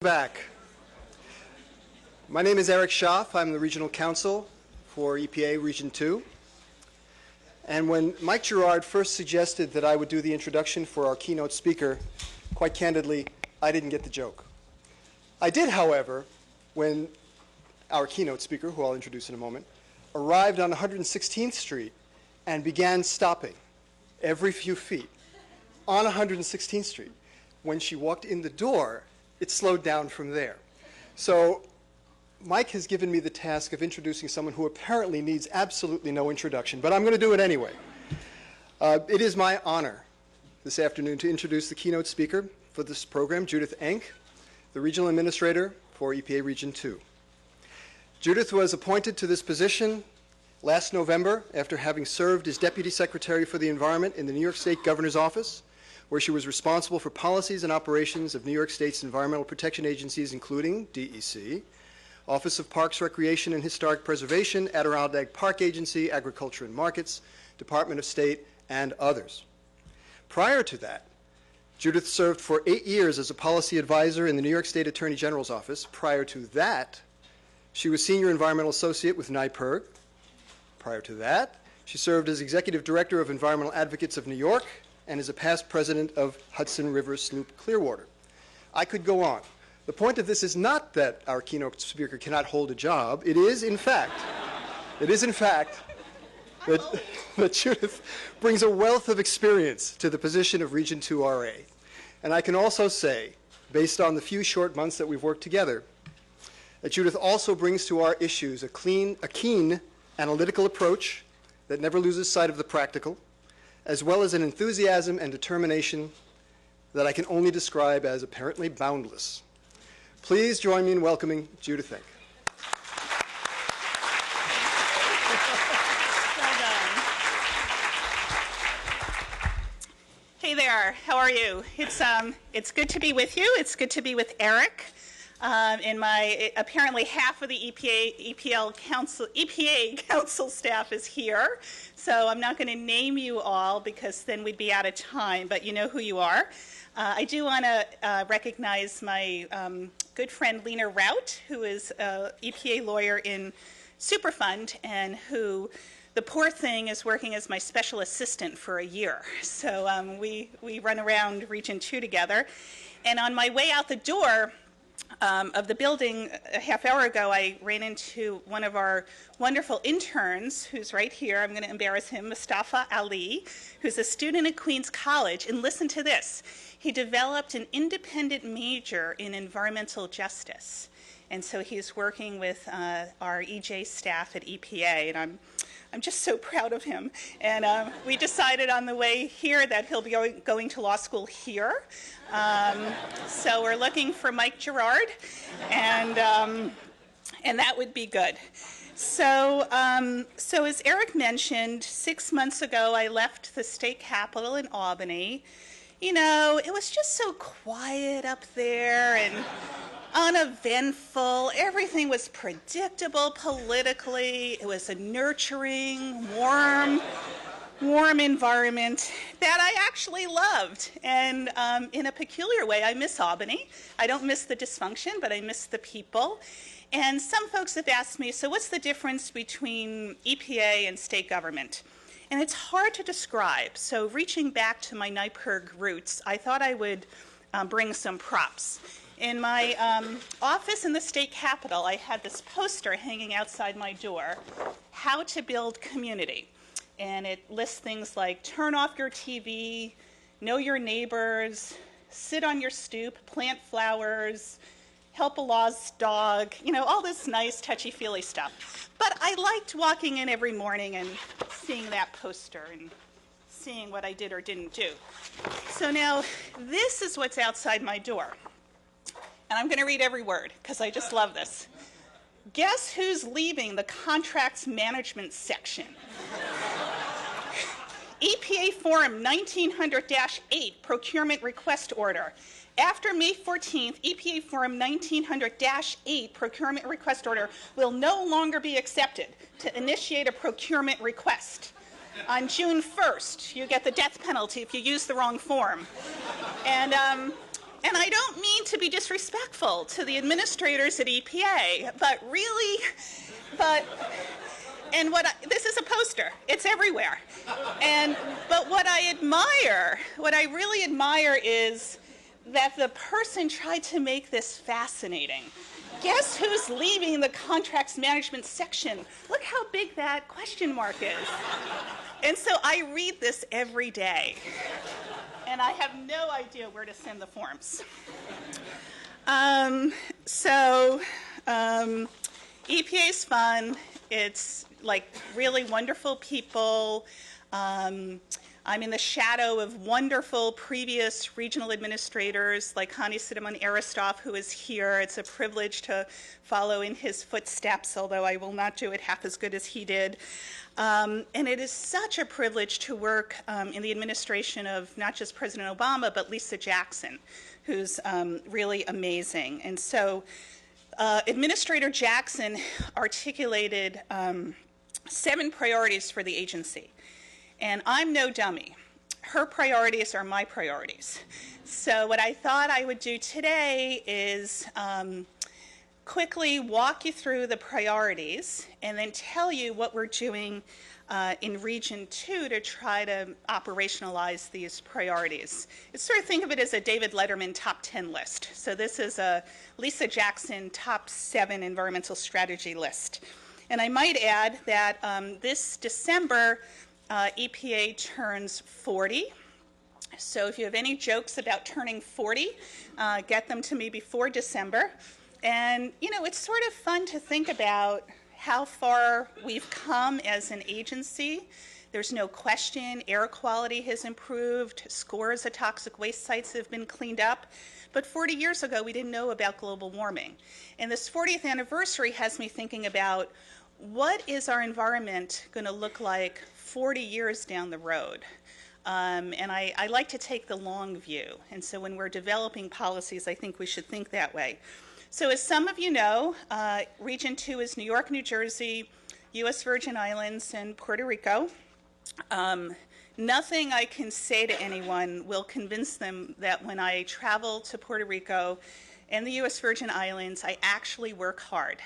back. My name is Eric Schaff. I'm the Regional Counsel for EPA Region 2. And when Mike Gerard first suggested that I would do the introduction for our keynote speaker, quite candidly, I didn't get the joke. I did, however, when our keynote speaker, who I'll introduce in a moment, arrived on 116th Street and began stopping every few feet on 116th Street. When she walked in the door, it slowed down from there. So Mike has given me the task of introducing someone who apparently needs absolutely no introduction, but I'm going to do it anyway. It is my honor this afternoon to introduce the keynote speaker for this program, Judith Enck, the Regional Administrator for EPA Region 2. Judith was appointed to this position last November after having served as Deputy Secretary for the Environment in the New York State Governor's Office, where she was responsible for policies and operations of New York State's environmental protection agencies, including DEC, Office of Parks, Recreation, and Historic Preservation, Adirondack Park Agency, Agriculture and Markets, Department of State, and others. Prior to that, Judith served for 8 years as a policy advisor in the New York State Attorney General's Office. Prior to that, she was Senior Environmental Associate with NYPIRG. Prior to that, she served as Executive Director of Environmental Advocates of New York and is a past president of Hudson River Sloop Clearwater. I could go on. The point of this is not that our keynote speaker cannot hold a job. It is, in fact, that Judith brings a wealth of experience to the position of Region 2 RA. And I can also say, based on the few short months that we've worked together, that Judith also brings to our issues a keen analytical approach that never loses sight of the practical, as well as an enthusiasm and determination that I can only describe as apparently boundless. Please join me in welcoming Judith Enck. Well done. Hey there, how are you? It's good to be with you. It's good to be with Eric. And my apparently half of the EPA council staff is here, so I'm not going to name you all because then we'd be out of time, but you know who you are. I do want to recognize my good friend Lena Rout, who is an EPA lawyer in Superfund and who, the poor thing, is working as my special assistant for a year. So we run around Region 2 together. And on my way out the door of the building a half hour ago, I ran into one of our wonderful interns who's right here. I'm going to embarrass him, Mustafa Ali, who's a student at Queens College. And listen to this. He developed an independent major in environmental justice. And so he's working with our EJ staff at EPA. And I'm just so proud of him. And we decided on the way here that he'll be going to law school here. So we're looking for Mike Gerard, and that would be good. So as Eric mentioned, 6 months ago I left the state capitol in Albany. You know, it was just so quiet up there and uneventful. Everything was predictable politically. It was a nurturing, warm environment that I actually loved. And in a peculiar way, I miss Albany. I don't miss the dysfunction, but I miss the people. And some folks have asked me, so what's the difference between EPA and state government? And it's hard to describe. So reaching back to my NYPIRG roots, I thought I would bring some props. In my office in the state capitol, I had this poster hanging outside my door, How to Build Community. And it lists things like turn off your TV, know your neighbors, sit on your stoop, plant flowers, help a lost dog, you know, all this nice touchy-feely stuff. But I liked walking in every morning and seeing that poster and seeing what I did or didn't do. So now this is what's outside my door. And I'm going to read every word because I just love this. Guess who's leaving the contracts management section? EPA Form 1900-8 Procurement Request Order. After May 14th, EPA Form 1900-8 Procurement Request Order will no longer be accepted to initiate a procurement request. On June 1st, you get the death penalty if you use the wrong form. And And I don't mean to be disrespectful to the administrators at EPA, but really, this is a poster. It's everywhere. But what I really admire is that the person tried to make this fascinating. Guess who's leaving the contracts management section? Look how big that question mark is. And so I read this every day, and I have no idea where to send the forms. EPA's fun. It's like really wonderful people. I'm in the shadow of wonderful previous regional administrators like Hani Sidaman Aristov, who is here. It's a privilege to follow in his footsteps, although I will not do it half as good as he did. And it is such a privilege to work in the administration of not just President Obama, but Lisa Jackson, who's really amazing. And so Administrator Jackson articulated 7 priorities for the agency. And I'm no dummy. Her priorities are my priorities. So what I thought I would do today is quickly walk you through the priorities and then tell you what we're doing in Region 2 to try to operationalize these priorities. Sort of think of it as a David Letterman top 10 list. So this is a Lisa Jackson top 7 environmental strategy list. And I might add that this December, EPA turns 40. So if you have any jokes about turning 40, get them to me before December. And, you know, it's sort of fun to think about how far we've come as an agency. There's no question air quality has improved, scores of toxic waste sites have been cleaned up. But 40 years ago, we didn't know about global warming. And this 40th anniversary has me thinking about what is our environment going to look like 40 years down the road. And I like to take the long view. And so when we're developing policies, I think we should think that way. So as some of you know, Region 2 is New York, New Jersey, U.S. Virgin Islands, and Puerto Rico. Nothing I can say to anyone will convince them that when I travel to Puerto Rico and the U.S. Virgin Islands, I actually work hard.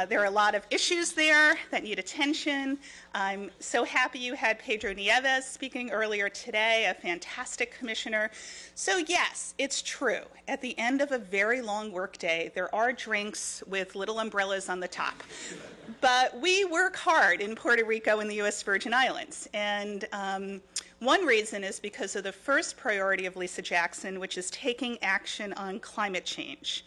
There are a lot of issues there that need attention. I'm so happy you had Pedro Nieves speaking earlier today, a fantastic commissioner. So yes, it's true. At the end of a very long workday, there are drinks with little umbrellas on the top. But we work hard in Puerto Rico and the U.S. Virgin Islands. And one reason is because of the first priority of Lisa Jackson, which is taking action on climate change.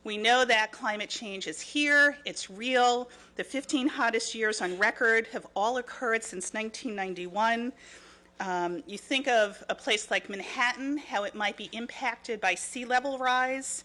We know that climate change is here, it's real. The 15 hottest years on record have all occurred since 1991. You think of a place like Manhattan, how it might be impacted by sea level rise.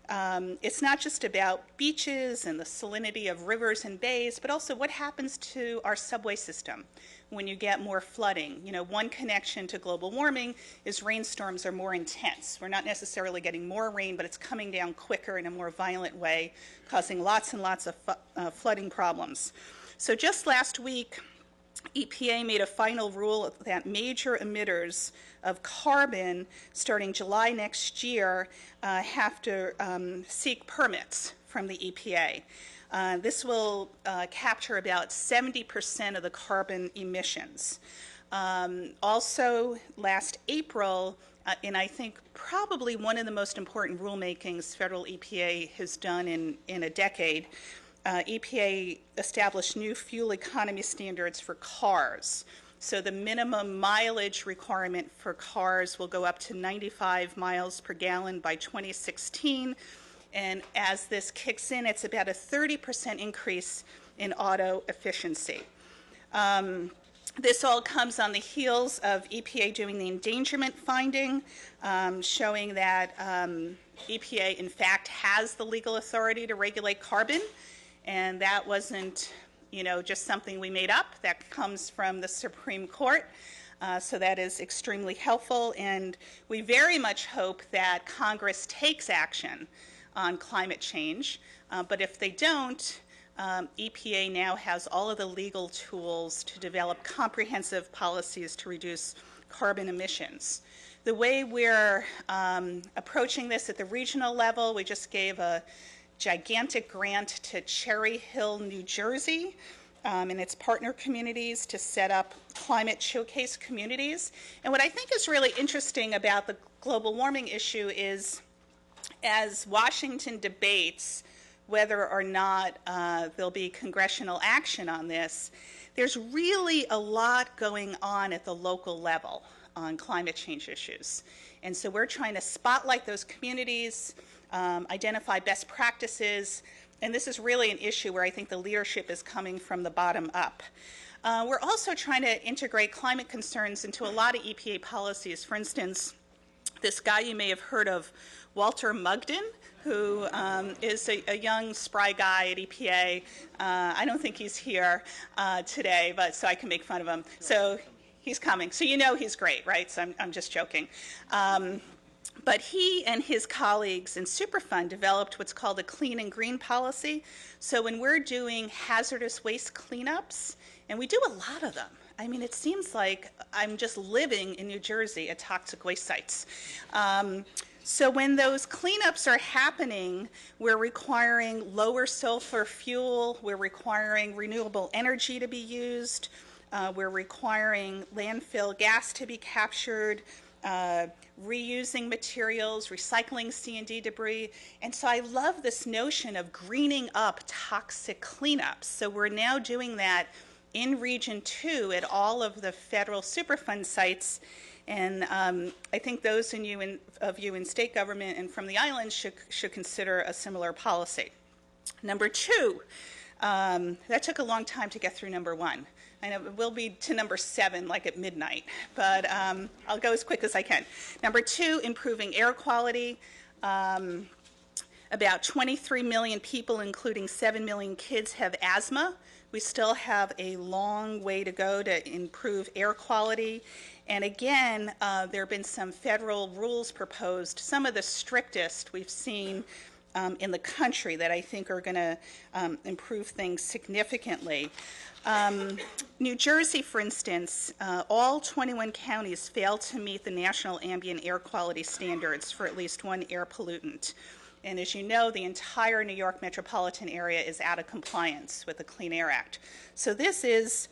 It's not just about beaches and the salinity of rivers and bays, but also what happens to our subway system when you get more flooding. You know, one connection to global warming is rainstorms are more intense. We're not necessarily getting more rain, but it's coming down quicker in a more violent way, causing lots and lots of flooding problems. So just last week, EPA made a final rule that major emitters of carbon starting July next year have to seek permits from the EPA. This will capture about 70% of the carbon emissions. Also, last April, and I think probably one of the most important rulemakings federal EPA has done in a decade, EPA established new fuel economy standards for cars. So the minimum mileage requirement for cars will go up to 95 miles per gallon by 2016. And as this kicks in, it's about a 30% increase in auto efficiency. This all comes on the heels of EPA doing the endangerment finding, showing that EPA, in fact, has the legal authority to regulate carbon. And that wasn't, you know, just something we made up. That comes from the Supreme Court. So that is extremely helpful. And we very much hope that Congress takes action on climate change. But if they don't, EPA now has all of the legal tools to develop comprehensive policies to reduce carbon emissions. The way we're approaching this at the regional level, we just gave a gigantic grant to Cherry Hill, New Jersey, and its partner communities to set up climate showcase communities. And what I think is really interesting about the global warming issue is, as Washington debates whether or not there'll be congressional action on this, there's really a lot going on at the local level on climate change issues. And so we're trying to spotlight those communities, identify best practices, and this is really an issue where I think the leadership is coming from the bottom up. We're also trying to integrate climate concerns into a lot of EPA policies. For instance, this guy you may have heard of, Walter Mugden, who is a young, spry guy at EPA. I don't think he's here today, but so I can make fun of him. So he's coming. So you know he's great, right? So I'm just joking. But he and his colleagues in Superfund developed what's called a clean and green policy. So when we're doing hazardous waste cleanups, and we do a lot of them, I mean, it seems like I'm just living in New Jersey at toxic waste sites. So when those cleanups are happening, we're requiring lower sulfur fuel, we're requiring renewable energy to be used, we're requiring landfill gas to be captured, reusing materials, recycling C&D debris. And so I love this notion of greening up toxic cleanups. So we're now doing that in Region 2 at all of the federal Superfund sites. And I think those of you in state government and from the islands should consider a similar policy. Number 2, that took a long time to get through number 1. I know it will be to number 7 like at midnight, but I'll go as quick as I can. Number 2, improving air quality. About 23 million people, including 7 million kids, have asthma. We still have a long way to go to improve air quality. And again, there have been some federal rules proposed, some of the strictest we've seen in the country that I think are going to improve things significantly. New Jersey, for instance, all 21 counties failed to meet the national ambient air quality standards for at least one air pollutant. And as you know, the entire New York metropolitan area is out of compliance with the Clean Air Act. So this is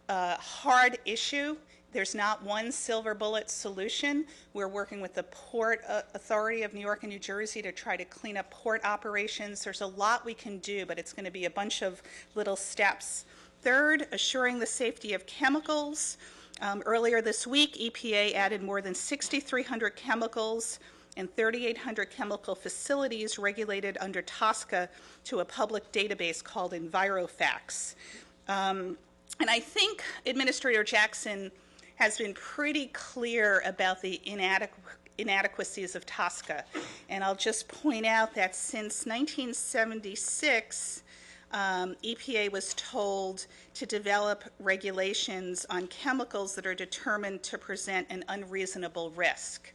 a hard issue. There's not one silver bullet solution. We're working with the Port Authority of New York and New Jersey to try to clean up port operations. There's a lot we can do, but it's going to be a bunch of little steps. Third, assuring the safety of chemicals. Earlier this week, EPA added more than 6,300 chemicals and 3,800 chemical facilities regulated under TSCA to a public database called EnviroFacts. And I think Administrator Jackson has been pretty clear about the inadequacies of TSCA. And I'll just point out that since 1976, EPA was told to develop regulations on chemicals that are determined to present an unreasonable risk.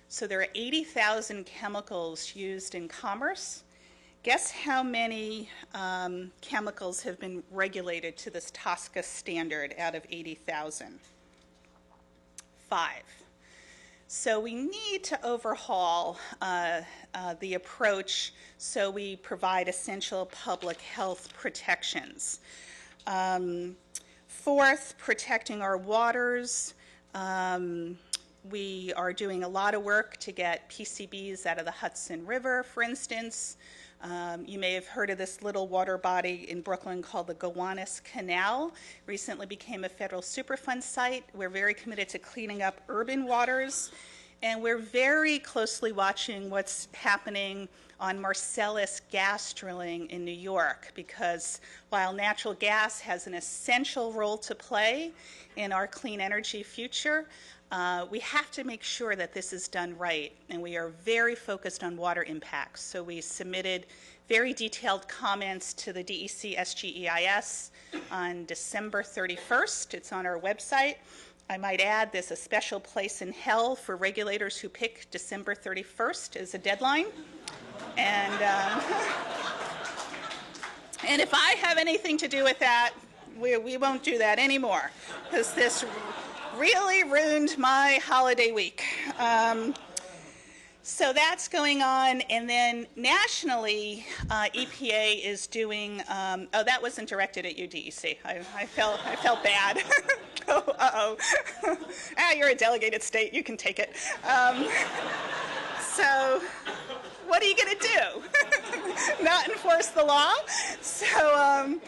So there are 80,000 chemicals used in commerce. Guess how many chemicals have been regulated to this TSCA standard out of 80,000? 5. So we need to overhaul the approach so we provide essential public health protections. Fourth, protecting our waters. We are doing a lot of work to get PCBs out of the Hudson River, for instance. You may have heard of this little water body in Brooklyn called the Gowanus Canal. Recently became a federal Superfund site. We're very committed to cleaning up urban waters. And we're very closely watching what's happening on Marcellus gas drilling in New York, because while natural gas has an essential role to play in our clean energy future, we have to make sure that this is done right, and we are very focused on water impacts. So we submitted very detailed comments to the DEC SGEIS on December 31st. It's on our website. I might add there's a special place in hell for regulators who pick December 31st as a deadline. And if I have anything to do with that, we won't do that anymore, because really ruined my holiday week. So that's going on, and then nationally, EPA is doing. Oh, that wasn't directed at you, DEC. I felt bad. You're a delegated state. You can take it. So, what are you going to do? Not enforce the law? So,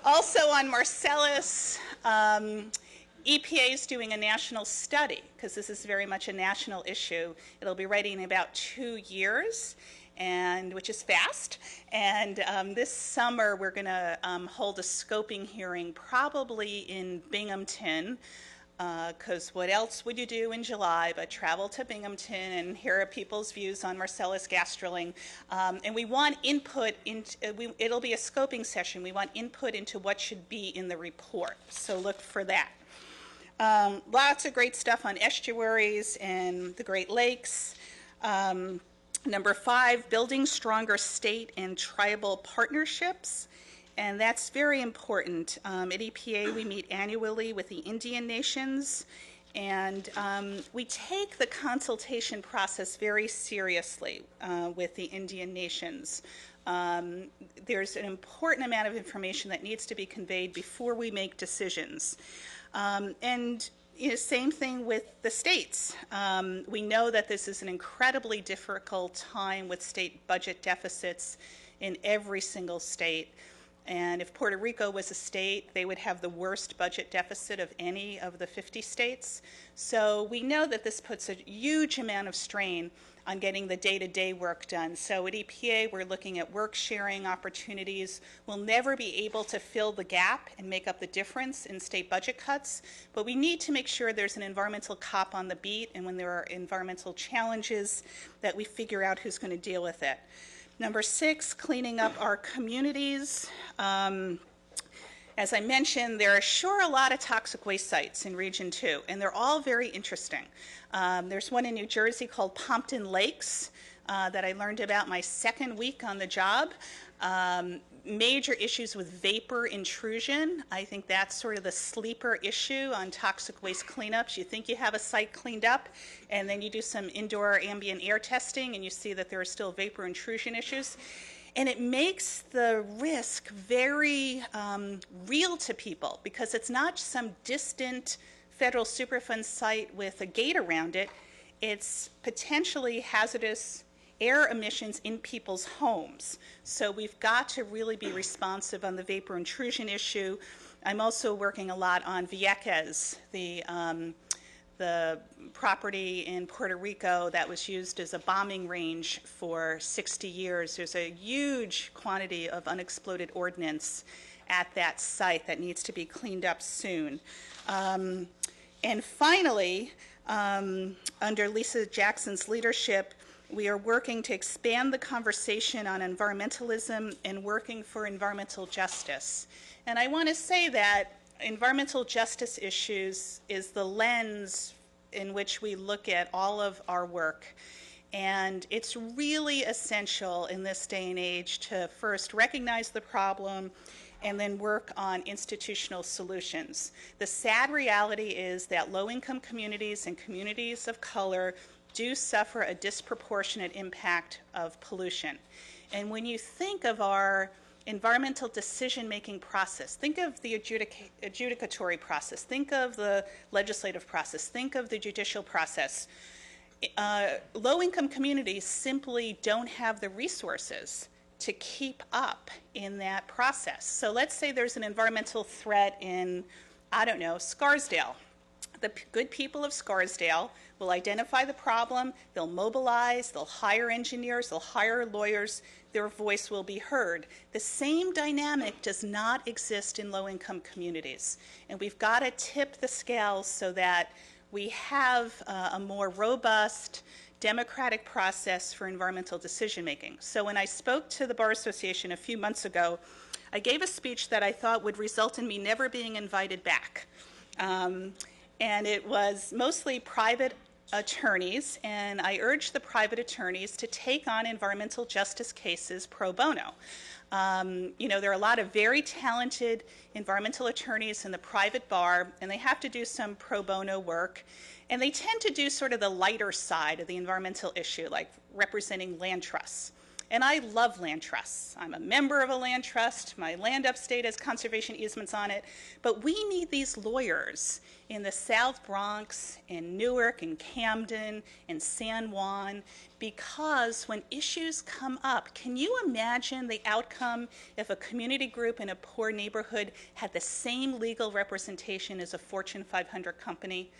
also on Marcellus. EPA is doing a national study, because this is very much a national issue. It'll be ready in about 2 years, which is fast. And this summer, we're going to hold a scoping hearing, probably in Binghamton, because what else would you do in July but travel to Binghamton and hear people's views on Marcellus gas drilling. And we want input, it'll be a scoping session. We want input into what should be in the report, so look for that. Lots of great stuff on estuaries and the Great Lakes. Number 5, building stronger state and tribal partnerships. And that's very important. At EPA, we meet annually with the Indian nations, and we take the consultation process very seriously with the Indian nations. There's an important amount of information that needs to be conveyed before we make decisions. And same thing with the states. We know that this is an incredibly difficult time with state budget deficits in every single state. And if Puerto Rico was a state, they would have the worst budget deficit of any of the 50 states. So we know that this puts a huge amount of strain on getting the day-to-day work done. So at EPA, we're looking at work sharing opportunities. We'll never be able to fill the gap and make up the difference in state budget cuts, but we need to make sure there's an environmental cop on the beat, and when there are environmental challenges, that we figure out who's going to deal with it. Number 6, cleaning up our communities. As I mentioned, there are sure a lot of toxic waste sites in Region 2, and they're all very interesting. There's one in New Jersey called Pompton Lakes that I learned about my second week on the job. Major issues with vapor intrusion. I think that's sort of the sleeper issue on toxic waste cleanups. You think you have a site cleaned up, and then you do some indoor ambient air testing, and you see that there are still vapor intrusion issues. And it makes the risk very real to people, because it's not some distant federal Superfund site with a gate around it. It's potentially hazardous air emissions in people's homes. So we've got to really be responsive on the vapor intrusion issue. I'm also working a lot on Vieques, the property in Puerto Rico that was used as a bombing range for 60 years. There's a huge quantity of unexploded ordnance at that site that needs to be cleaned up soon. And finally, under Lisa Jackson's leadership, we are working to expand the conversation on environmentalism and working for environmental justice. And I want to say that environmental justice issues is the lens in which we look at all of our work. And it's really essential in this day and age to first recognize the problem and then work on institutional solutions. The sad reality is that low-income communities and communities of color do suffer a disproportionate impact of pollution. And when you think of our environmental decision-making process, think of the adjudicatory process, think of the legislative process, think of the judicial process. Low-income communities simply don't have the resources to keep up in that process. So let's say there's an environmental threat in, I don't know, Scarsdale. The good people of Scarsdale will identify the problem, they'll mobilize, they'll hire engineers, they'll hire lawyers, their voice will be heard. The same dynamic does not exist in low-income communities. And we've got to tip the scales so that we have a more robust, democratic process for environmental decision-making. So when I spoke to the Bar Association a few months ago, I gave a speech that I thought would result in me never being invited back. And it was mostly private attorneys, and I urge the private attorneys to take on environmental justice cases pro bono. There are a lot of very talented environmental attorneys in the private bar, and they have to do some pro bono work, and they tend to do sort of the lighter side of the environmental issue, like representing land trusts. And I love land trusts. I'm a member of a land trust. My land upstate has conservation easements on it. But we need these lawyers in the South Bronx, in Newark, in Camden, in San Juan, because when issues come up, can you imagine the outcome if a community group in a poor neighborhood had the same legal representation as a Fortune 500 company?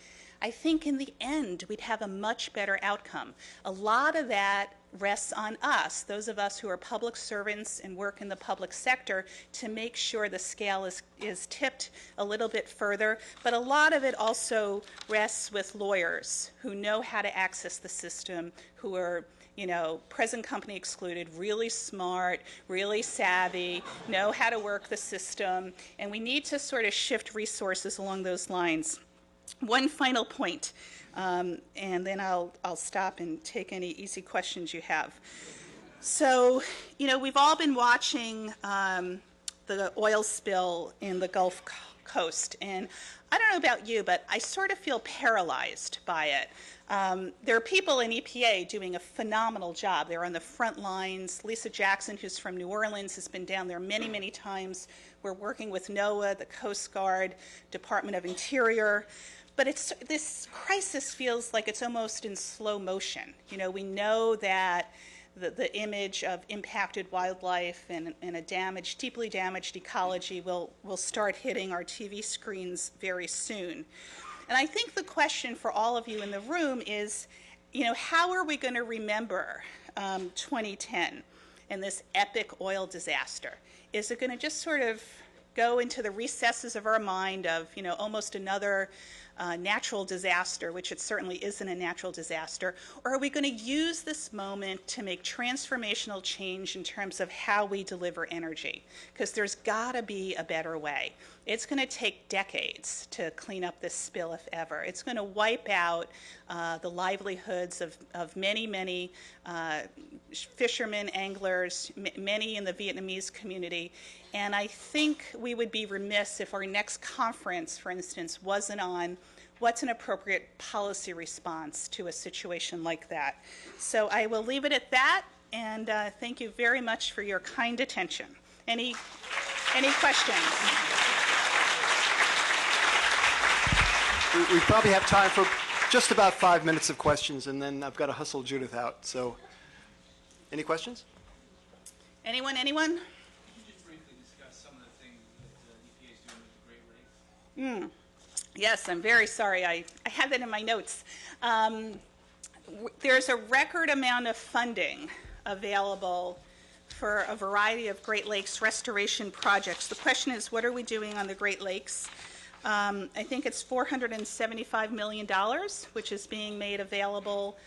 I think in the end, we'd have a much better outcome. A lot of that rests on us, those of us who are public servants and work in the public sector, to make sure the scale is tipped a little bit further. But a lot of it also rests with lawyers who know how to access the system, who are present company excluded, really smart, really savvy, know how to work the system. And we need to sort of shift resources along those lines. One final point, and then I'll stop and take any easy questions you have. So, we've all been watching the oil spill in the Gulf Coast, and I don't know about you, but I sort of feel paralyzed by it. There are people in EPA doing a phenomenal job. They're on the front lines. Lisa Jackson, who's from New Orleans, has been down there many, many times. We're working with NOAA, the Coast Guard, Department of Interior. But this crisis feels like it's almost in slow motion. We know that the image of impacted wildlife and a deeply damaged ecology will start hitting our TV screens very soon. And I think the question for all of you in the room is, how are we going to remember 2010 and this epic oil disaster? Is it going to just sort of go into the recesses of our mind of, almost another natural disaster, which it certainly isn't a natural disaster, or are we going to use this moment to make transformational change in terms of how we deliver energy? Because there's got to be a better way. It's going to take decades to clean up this spill, if ever. It's going to wipe out the livelihoods of many, many fishermen, anglers, many in the Vietnamese community. And I think we would be remiss if our next conference, for instance, wasn't on what's an appropriate policy response to a situation like that. So I will leave it at that, and thank you very much for your kind attention. Any questions? We probably have time for just about 5 minutes of questions, and then I've got to hustle Judith out. So, any questions? Anyone? Can you just briefly discuss some of the things that EPA is doing with the Great Lakes? Yes, I'm very sorry. I had that in my notes. There's a record amount of funding available for a variety of Great Lakes restoration projects. The question is, what are we doing on the Great Lakes? I think it's $475 million, which is being made available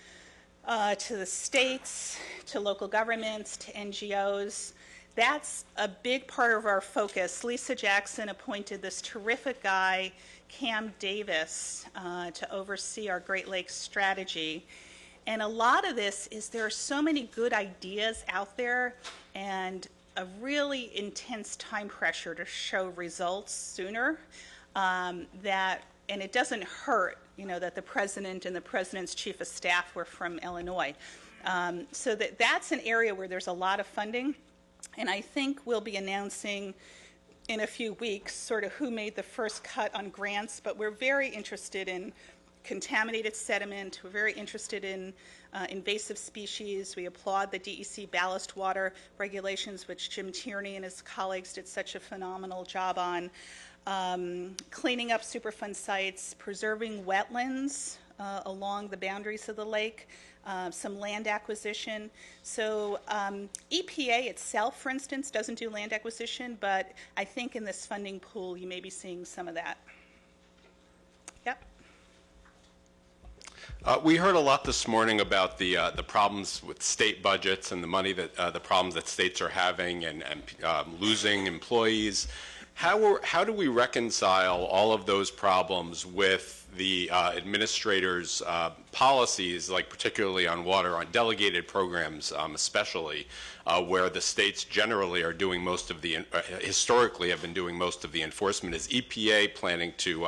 to the states, to local governments, to NGOs. That's a big part of our focus. Lisa Jackson appointed this terrific guy, Cam Davis, to oversee our Great Lakes strategy. And a lot of this is there are so many good ideas out there and a really intense time pressure to show results sooner. And it doesn't hurt, that the president and the president's chief of staff were from Illinois. So that's an area where there's a lot of funding. And I think we'll be announcing in a few weeks sort of who made the first cut on grants, but we're very interested in contaminated sediment. We're very interested in invasive species. We applaud the DEC ballast water regulations, which Jim Tierney and his colleagues did such a phenomenal job on. Cleaning up Superfund sites, preserving wetlands along the boundaries of the lake, some land acquisition. So EPA itself, for instance, doesn't do land acquisition, but I think in this funding pool you may be seeing some of that. Yep. We heard a lot this morning about the problems with state budgets and the money that the problems that states are having and losing employees. How do we reconcile all of those problems with the administrator's policies, like particularly on water, on delegated programs especially, where the states generally are doing most of the, historically have been doing most of the enforcement. Is EPA planning to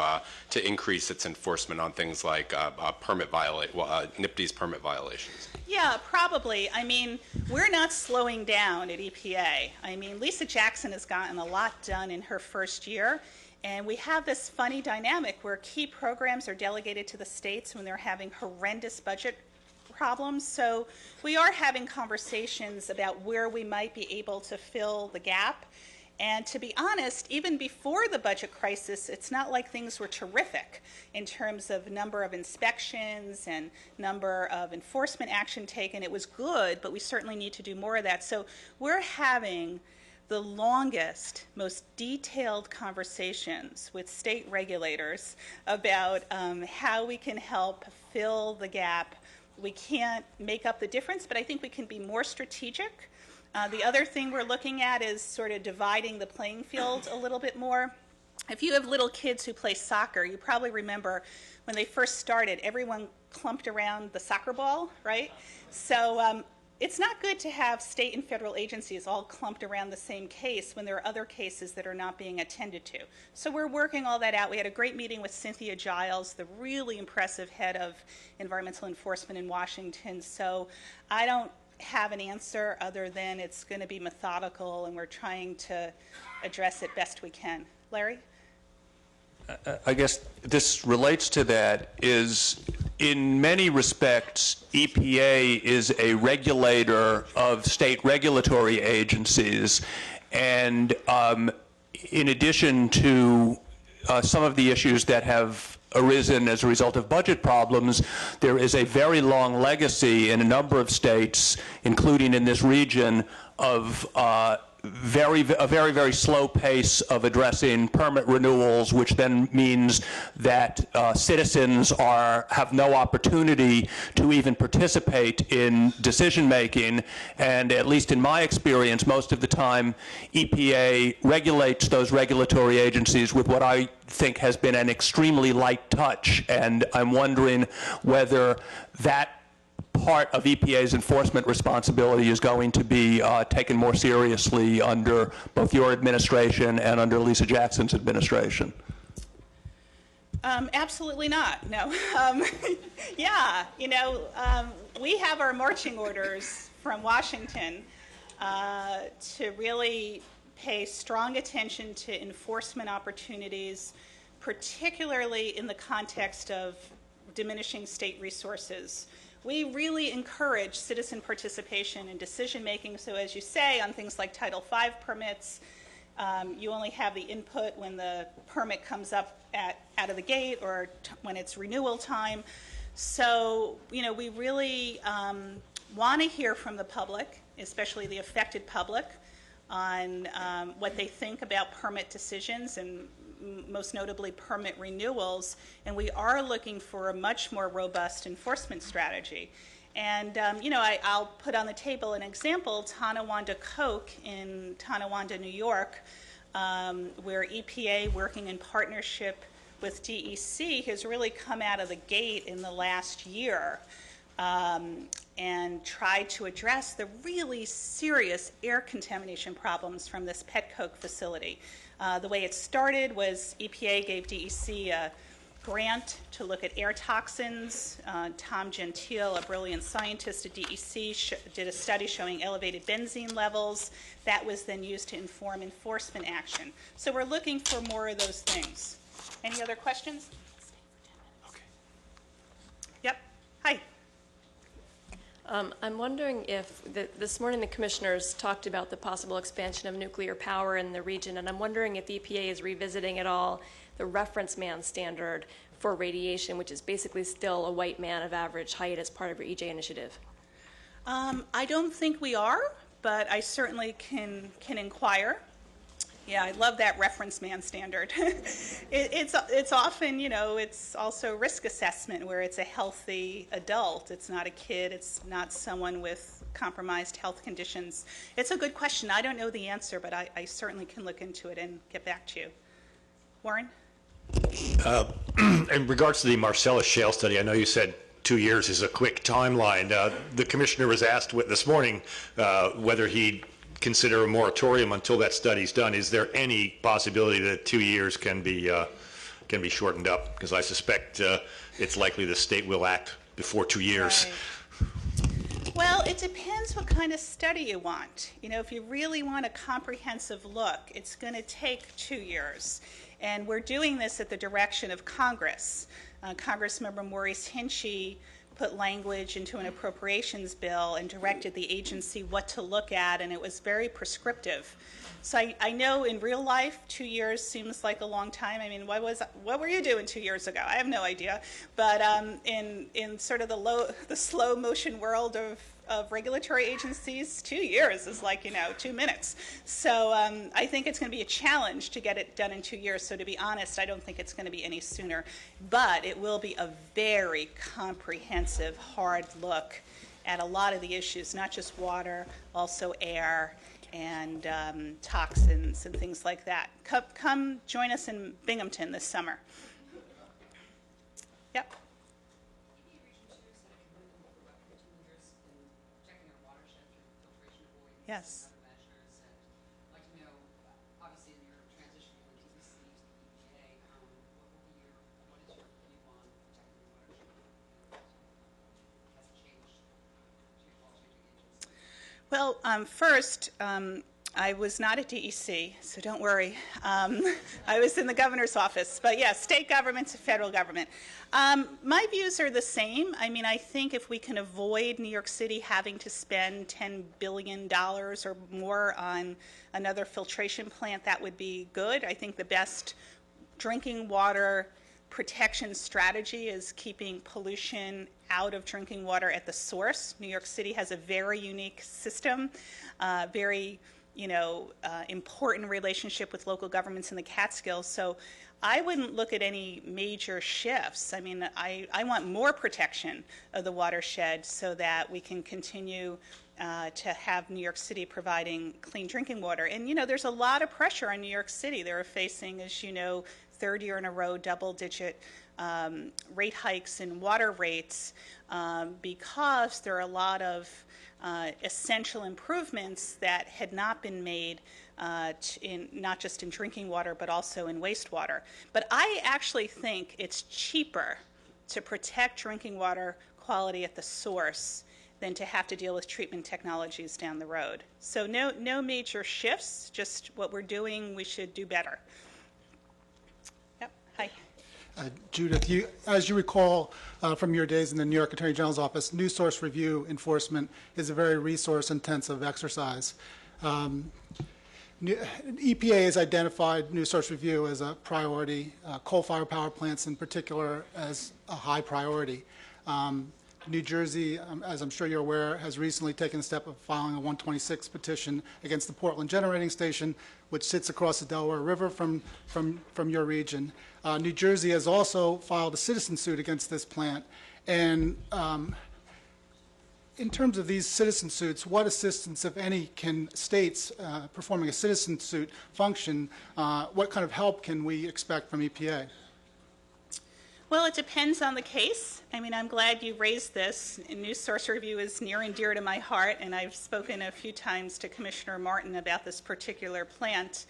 increase its enforcement on things like NIPD's permit violations? Yeah, probably. I mean, we're not slowing down at EPA. I mean, Lisa Jackson has gotten a lot done in her first year, and we have this funny dynamic where key programs are delegated to the states when they're having horrendous budget problems. So we are having conversations about where we might be able to fill the gap. And to be honest, even before the budget crisis, it's not like things were terrific in terms of number of inspections and number of enforcement action taken. It was good, but we certainly need to do more of that. So we're having the longest, most detailed conversations with state regulators about how we can help fill the gap. We can't make up the difference, but I think we can be more strategic. The other thing we're looking at is sort of dividing the playing field a little bit more. If you have little kids who play soccer, you probably remember when they first started, everyone clumped around the soccer ball, right? So it's not good to have state and federal agencies all clumped around the same case when there are other cases that are not being attended to. So we're working all that out. We had a great meeting with Cynthia Giles, the really impressive head of environmental enforcement in Washington. So I don't have an answer other than it's going to be methodical, and we're trying to address it best we can. Larry? I guess this relates to that. Is in many respects, EPA is a regulator of state regulatory agencies, and in addition to some of the issues that have arisen as a result of budget problems, there is a very long legacy in a number of states, including in this region, of a very slow pace of addressing permit renewals, which then means that citizens have no opportunity to even participate in decision making. And at least in my experience, most of the time, EPA regulates those regulatory agencies with what I think has been an extremely light touch. And I'm wondering whether that part of EPA's enforcement responsibility is going to be taken more seriously under both your administration and under Lisa Jackson's administration. Absolutely not, no. Yeah, we have our marching orders from Washington to really pay strong attention to enforcement opportunities, particularly in the context of diminishing state resources. We really encourage citizen participation in decision making. So as you say, on things like Title V permits, you only have the input when the permit comes up out of the gate or when it's renewal time. So, we really want to hear from the public, especially the affected public, on what they think about permit decisions and most notably permit renewals, and we are looking for a much more robust enforcement strategy. And, I'll put on the table an example, Tonawanda Coke in Tonawanda, New York, where EPA, working in partnership with DEC, has really come out of the gate in the last year and tried to address the really serious air contamination problems from this pet coke facility. The way it started was EPA gave DEC a grant to look at air toxins. Tom Gentile, a brilliant scientist at DEC, did a study showing elevated benzene levels. That was then used to inform enforcement action. So we're looking for more of those things. Any other questions? Okay. Yep. Hi. I'm wondering if this morning the commissioners talked about the possible expansion of nuclear power in the region, and I'm wondering if EPA is revisiting at all the reference man standard for radiation, which is basically still a white man of average height as part of your EJ initiative. I don't think we are, but I certainly can inquire. Yeah, I love that reference man standard. It's often, it's also risk assessment where it's a healthy adult. It's not a kid. It's not someone with compromised health conditions. It's a good question. I don't know the answer, but I certainly can look into it and get back to you. Warren? In regards to the Marcellus Shale study, I know you said 2 years is a quick timeline. The commissioner was asked this morning whether he'd consider a moratorium until that study's done. Is there any possibility that 2 years can be shortened up? Because I suspect it's likely the state will act before 2 years. Right. Well, it depends what kind of study you want. You know, if you really want a comprehensive look, it's going to take 2 years. And we're doing this at the direction of Congress. Congressmember Maurice Hinchey put language into an appropriations bill and directed the agency what to look at, and it was very prescriptive. So I know in real life, 2 years seems like a long time. I mean, what were you doing 2 years ago? I have no idea. But in sort of the slow motion world of regulatory agencies, 2 years is like, 2 minutes. So I think it's going to be a challenge to get it done in 2 years. So to be honest, I don't think it's going to be any sooner. But it will be a very comprehensive, hard look at a lot of the issues, not just water, also air, and toxins and things like that. Come join us in Binghamton this summer. Yep. Yes. I'd like to know, obviously, in your transition from DEC to EPA, what is your view on protecting the watershed? Has it changed while changing agencies? Well, first, I was not at DEC, so don't worry. I was in the governor's office. But yeah, state government to federal government. My views are the same. I mean, I think if we can avoid New York City having to spend $10 billion or more on another filtration plant, that would be good. I think the best drinking water protection strategy is keeping pollution out of drinking water at the source. New York City has a very unique system, very important relationship with local governments in the Catskills. So I wouldn't look at any major shifts. I mean, I want more protection of the watershed so that we can continue to have New York City providing clean drinking water. And, there's a lot of pressure on New York City. They're facing, as you know, third year in a row, double-digit rate hikes in water rates because there are a lot of essential improvements that had not been made not just in drinking water but also in wastewater. But I actually think it's cheaper to protect drinking water quality at the source than to have to deal with treatment technologies down the road. So no major shifts, just what we're doing, we should do better. Yep, hi. Judith, as you recall from your days in the New York Attorney General's office, new source review enforcement is a very resource-intensive exercise. EPA has identified new source review as a priority, coal-fired power plants in particular as a high priority. New Jersey, as I'm sure you're aware, has recently taken the step of filing a 126 petition against the Portland Generating Station, which sits across the Delaware River from your region. New Jersey has also filed a citizen suit against this plant. And in terms of these citizen suits, what assistance, if any, can states performing a citizen suit function? What kind of help can we expect from EPA? Well, it depends on the case. I mean, I'm glad you raised this. New source review is near and dear to my heart, and I've spoken a few times to Commissioner Martin about this particular plant.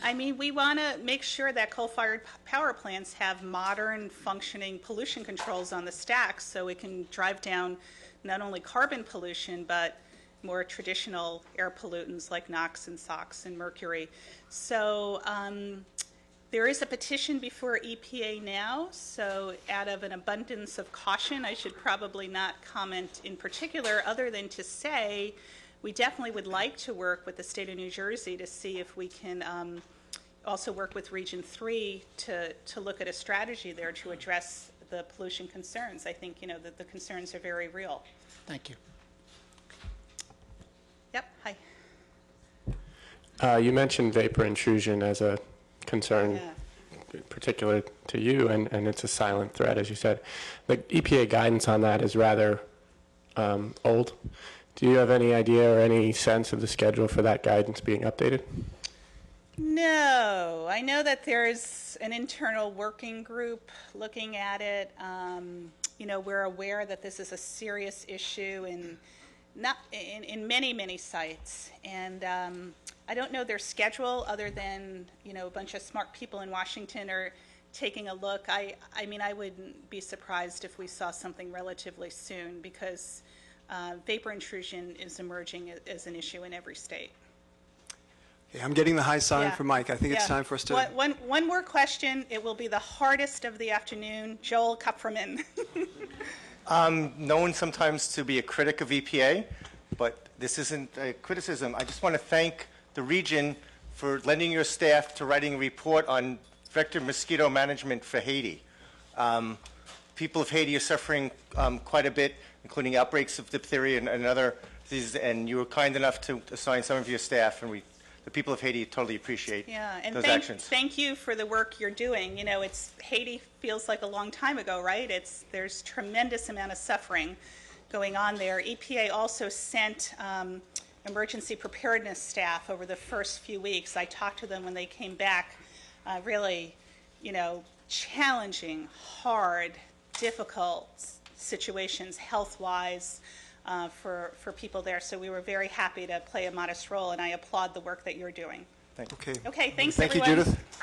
I mean, we want to make sure that coal-fired power plants have modern functioning pollution controls on the stacks so it can drive down not only carbon pollution, but more traditional air pollutants like NOx and SOx and mercury. So there is a petition before EPA now, so out of an abundance of caution, I should probably not comment in particular other than to say we definitely would like to work with the state of New Jersey to see if we can also work with Region 3 to look at a strategy there to address the pollution concerns. I think, that the concerns are very real. Thank you. Yep, hi. You mentioned vapor intrusion as a concern particular to you, and it's a silent threat, as you said. The EPA guidance on that is rather old. Do you have any idea or any sense of the schedule for that guidance being updated? No, I know that there's an internal working group looking at it. We're aware that this is a serious issue in many sites, and I don't know their schedule other than a bunch of smart people in Washington are taking a look. I mean, I wouldn't be surprised if we saw something relatively soon because vapor intrusion is emerging as an issue in every state. Okay, I'm getting the high sign Yeah. from Mike. I think it's Yeah. time for us to... One more question. It will be the hardest of the afternoon. Joel Kupferman. Known sometimes to be a critic of EPA, but this isn't a criticism. I just want to thank the region for lending your staff to writing a report on vector mosquito management for Haiti. People of Haiti are suffering quite a bit, including outbreaks of diphtheria and other diseases, and you were kind enough to assign some of your staff, and the people of Haiti totally appreciate And those actions. thank you for the work you're doing. Haiti feels like a long time ago, right? There's tremendous amount of suffering going on there. EPA also sent emergency preparedness staff over the first few weeks. I talked to them when they came back. Really, challenging, hard, difficult situations health-wise. For people there. So we were very happy to play a modest role, and I applaud the work that you're doing. Thank you. Okay. Okay, thanks, Thank you, everyone. Judith.